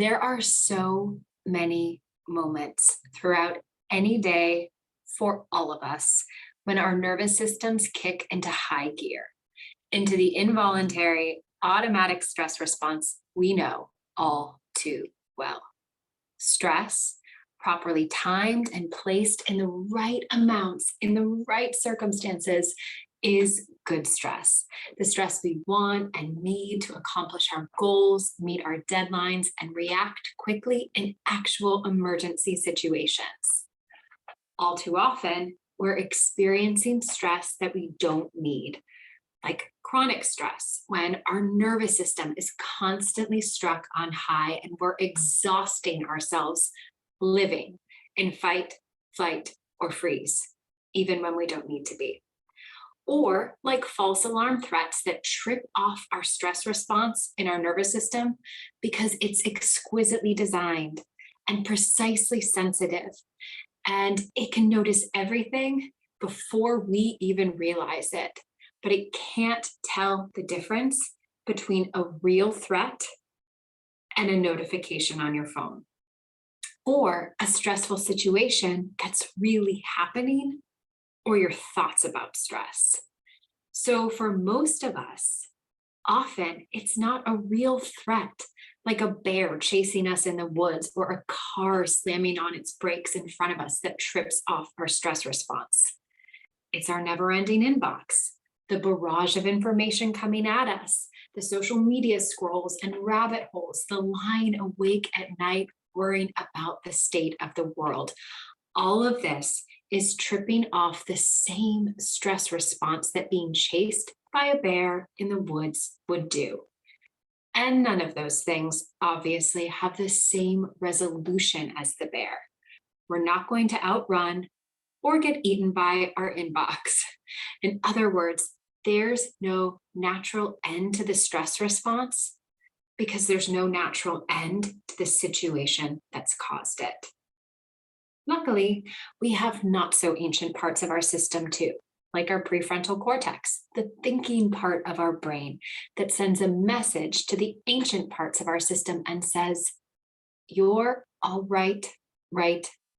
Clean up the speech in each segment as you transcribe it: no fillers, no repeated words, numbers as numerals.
There are so many moments throughout any day for all of us when our nervous systems kick into high gear, into the involuntary automatic stress response we know all too well. Stress, properly timed and placed in the right amounts, in the right circumstances, is good stress. The stress we want and need to accomplish our goals, meet our deadlines, and react quickly in actual emergency situations. All too often, we're experiencing stress that we don't need, like chronic stress, when our nervous system is constantly struck on high and we're exhausting ourselves living in fight, flight, or freeze, even when we don't need to be. Or like false alarm threats that trip off our stress response in our nervous system because it's exquisitely designed and precisely sensitive. And it can notice everything before we even realize it, but it can't tell the difference between a real threat and a notification on your phone, or a stressful situation that's really happening, or your thoughts about stress. So for most of us, often it's not a real threat, like a bear chasing us in the woods or a car slamming on its brakes in front of us that trips off our stress response. It's our never-ending inbox, the barrage of information coming at us, the social media scrolls and rabbit holes, the lying awake at night worrying about the state of the world. All of this is tripping off the same stress response that being chased by a bear in the woods would do. And none of those things obviously have the same resolution as the bear. We're not going to outrun or get eaten by our inbox. In other words, there's no natural end to the stress response because there's no natural end to the situation that's caused it. Luckily, we have not so ancient parts of our system too, like our prefrontal cortex, the thinking part of our brain that sends a message to the ancient parts of our system and says, "You're all right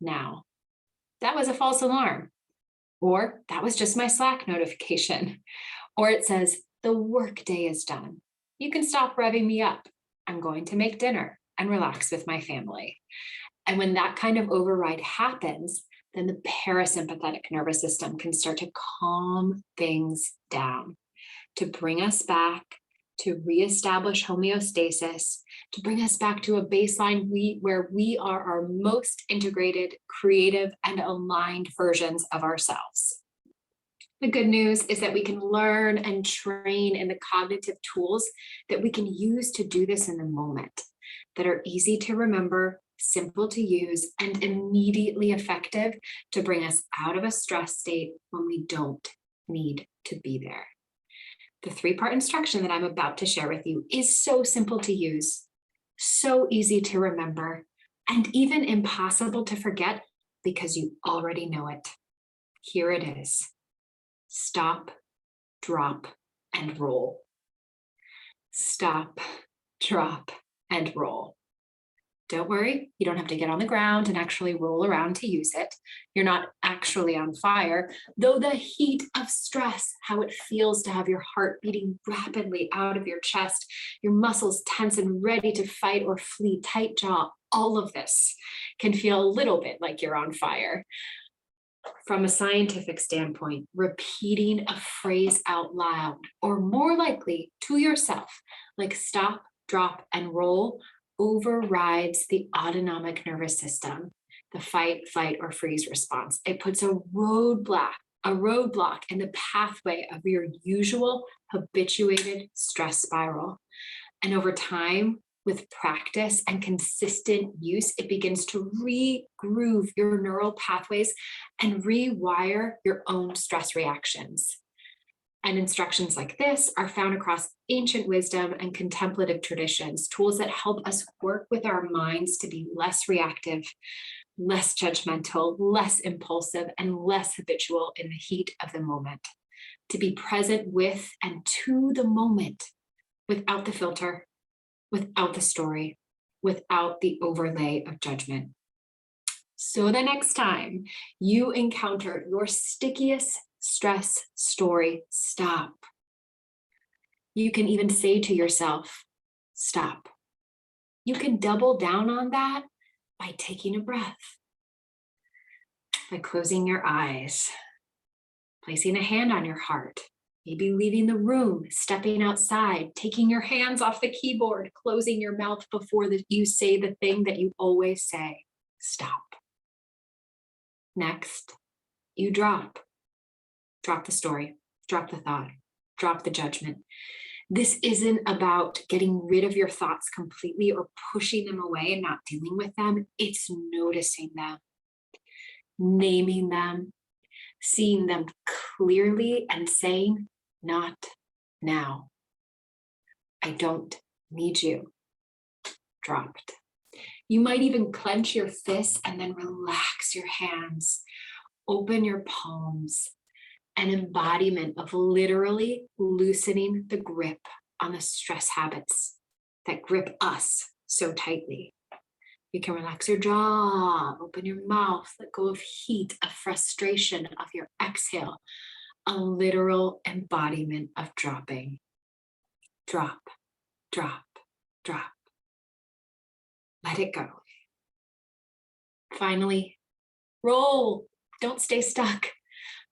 now." That was a false alarm. Or that was just my Slack notification. Or it says, "The workday is done. You can stop revving me up. I'm going to make dinner and relax with my family." And when that kind of override happens, then the parasympathetic nervous system can start to calm things down, to bring us back, to reestablish homeostasis, to bring us back to a baseline where we are our most integrated, creative, and aligned versions of ourselves. The good news is that we can learn and train in the cognitive tools that we can use to do this in the moment, that are easy to remember, simple to use, and immediately effective to bring us out of a stress state when we don't need to be there. The three-part instruction that I'm about to share with you is so simple to use, so easy to remember, and even impossible to forget because you already know it. Here it is. Stop, drop, and roll. Stop, drop, and roll. Don't worry, you don't have to get on the ground and actually roll around to use it. You're not actually on fire, though the heat of stress, how it feels to have your heart beating rapidly out of your chest, your muscles tense and ready to fight or flee, tight jaw, all of this can feel a little bit like you're on fire. From a scientific standpoint, repeating a phrase out loud, or more likely to yourself, like stop, drop, and roll, overrides the autonomic nervous system, the fight, flight, or freeze response. It puts a roadblock in the pathway of your usual habituated stress spiral. And over time, with practice and consistent use, it begins to regroove your neural pathways and rewire your own stress reactions. And instructions like this are found across ancient wisdom and contemplative traditions, tools that help us work with our minds to be less reactive, less judgmental, less impulsive, and less habitual in the heat of the moment, to be present with and to the moment without the filter, without the story, without the overlay of judgment. So the next time you encounter your stickiest stress story, stop. You can even say to yourself, stop. You can double down on that by taking a breath, by closing your eyes, placing a hand on your heart, maybe leaving the room, stepping outside, taking your hands off the keyboard, closing your mouth before you say the thing that you always say, stop. Next, you drop. Drop the story, drop the thought, drop the judgment. This isn't about getting rid of your thoughts completely or pushing them away and not dealing with them. It's noticing them, naming them, seeing them clearly and saying, not now. I don't need you. Dropped. You might even clench your fists and then relax your hands. Open your palms. An embodiment of literally loosening the grip on the stress habits that grip us so tightly. You can relax your jaw, open your mouth, let go of heat, of frustration, of your exhale. A literal embodiment of dropping. Drop, drop, drop. Let it go. Finally, roll. Don't stay stuck.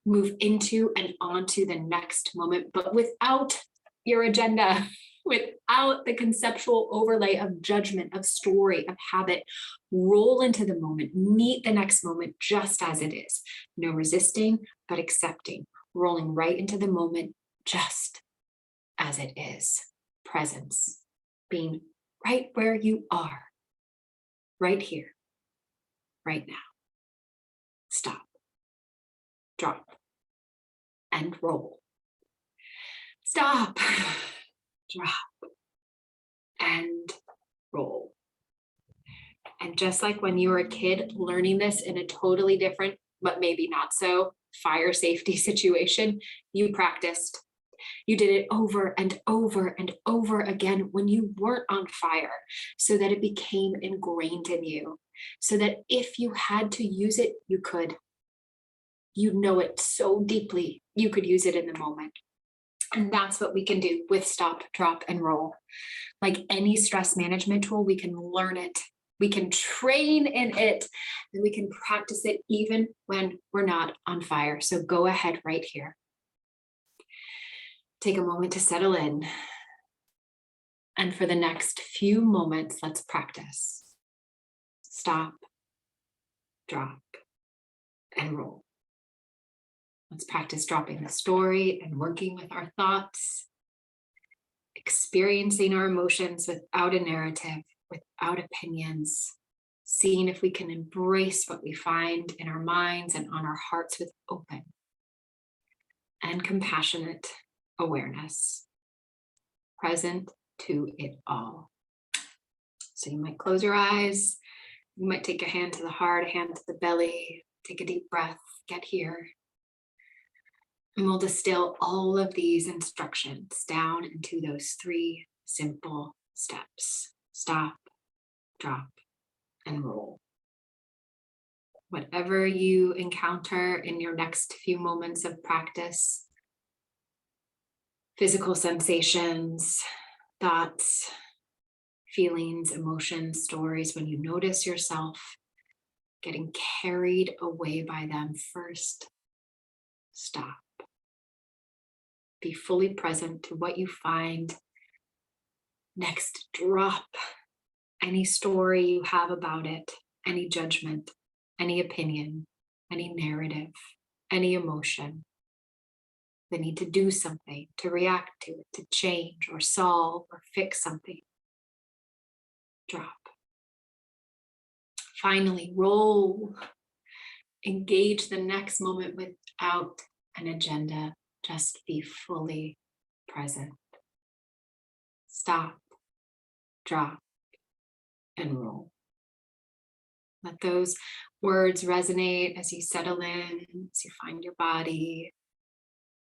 Move into and onto the next moment, but without your agenda, without the conceptual overlay of judgment, of story, of habit. Roll into the moment, meet the next moment just as it is. No resisting, but accepting. Rolling right into the moment just as it is. Presence. Being right where you are. Right here. Right now. Stop. Drop. And roll. Stop. Drop. And roll. And just like when you were a kid learning this in a totally different, but maybe not so, fire safety situation, you practiced. You did it over and over and over again when you weren't on fire, so that it became ingrained in you, so that if you had to use it, you could. You know it so deeply, you could use it in the moment. And that's what we can do with stop, drop, and roll. Like any stress management tool, we can learn it. We can train in it, and we can practice it even when we're not on fire. So go ahead right here. Take a moment to settle in. And for the next few moments, let's practice. Stop, drop, and roll. Let's practice dropping the story and working with our thoughts, experiencing our emotions without a narrative, without opinions, seeing if we can embrace what we find in our minds and on our hearts with open and compassionate awareness, present to it all. So you might close your eyes, you might take a hand to the heart, a hand to the belly, take a deep breath, get here. And we'll distill all of these instructions down into those 3 simple steps. Stop, drop, and roll. Whatever you encounter in your next few moments of practice, physical sensations, thoughts, feelings, emotions, stories, when you notice yourself getting carried away by them, first, stop. Be fully present to what you find. Next, drop any story you have about it, any judgment, any opinion, any narrative, any emotion. The need to do something, to react to it, to change or solve or fix something. Drop. Finally, roll. Engage the next moment without an agenda. Just be fully present. Stop, drop, and roll. Let those words resonate as you settle in, as you find your body,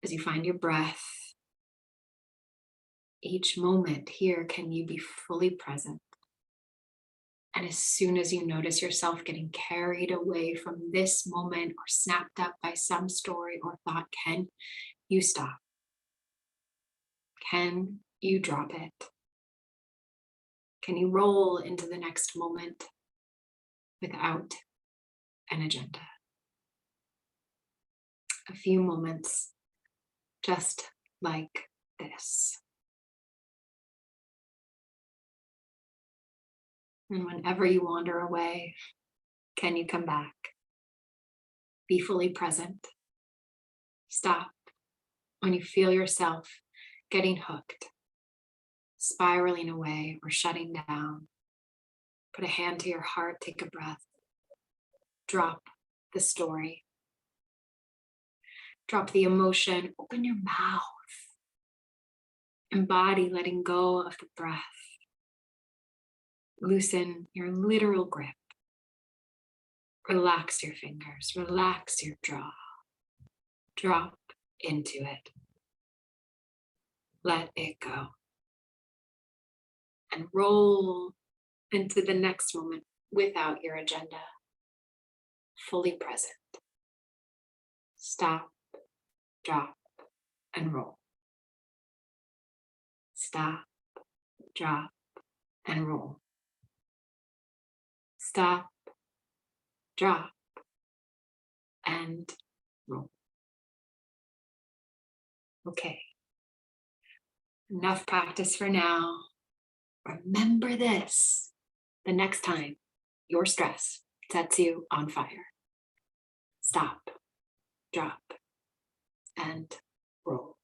as you find your breath. Each moment here, can you be fully present? And as soon as you notice yourself getting carried away from this moment or snapped up by some story or thought, can you stop? Can you drop it? Can you roll into the next moment without an agenda? A few moments just like this. And whenever you wander away, can you come back? Be fully present. Stop when you feel yourself getting hooked, spiraling away, or shutting down. Put a hand to your heart, take a breath. Drop the story. Drop the emotion, open your mouth. Embody letting go of the breath. Loosen your literal grip. Relax your fingers, relax your jaw. Drop into it. Let it go. And roll into the next moment without your agenda. Fully present. Stop, drop, and roll. Stop, drop, and roll. Stop, drop, and roll. Okay. Enough practice for now. Remember this the next time your stress sets you on fire. Stop, drop, and roll.